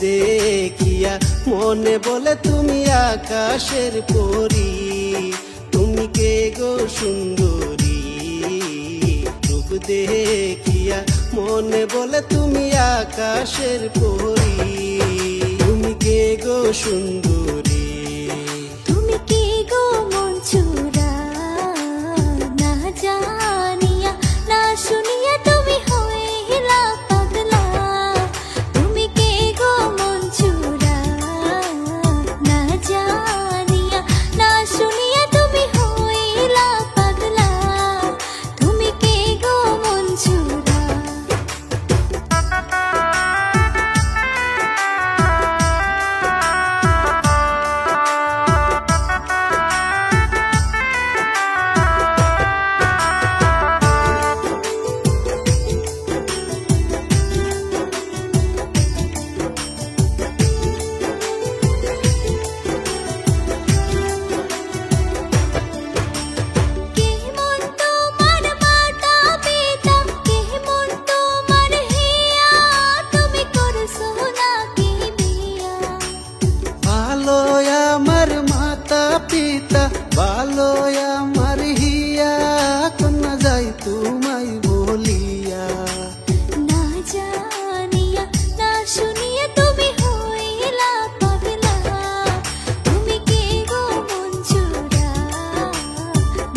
দেখিয়া মনে বলে তুমি আকাশের পরী। তুমি কে গো সুন্দরী, রূপ দেখিয়া মনে বলে তুমি আকাশের পরী। তুমি কে গো সুন্দরী, তুমি কে গো মন চোরা, না জানিয়া না শুনিয়া তুমি হইলা পাগলা। তুমি কে গো মন চোরা, না জানিয়া না শুনিয়া তুমি হইলা পাগলা। তুমি কে গো মন চোরা। পিতা ভালো আমার হিয়া, কন্যা যাই তোমায় বলিয়া। না জানিয়া না শুনিয়া তুমি হইলা পাগলা। তুমি কে গো মন চোরা,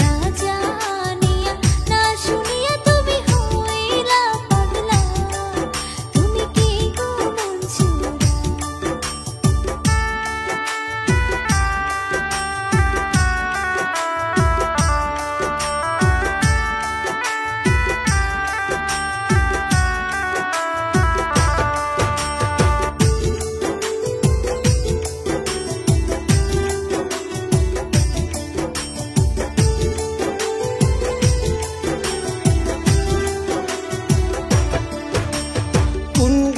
না জানিয়া না শুনিয়া তুমি হইলা পাগলা। তুমি কে গো মন চোরা।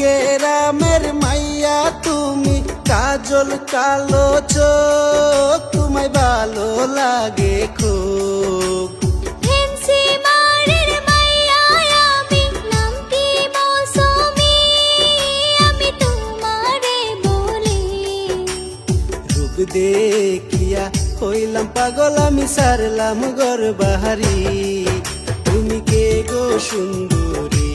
গ্রামের মাইয়া তুমি, কাজল কালো চোখ, তোমায় ভালো লাগে খুব। ফেন্সি বাড়ির মাইয়া আমি, নামটি মৌসুমী, আমি তোমারে বলি। রূপ দেখিয়া হইলাম পাগল আমি, সারলাম ঘর বাহারি। তুমি কে গো সুন্দরী,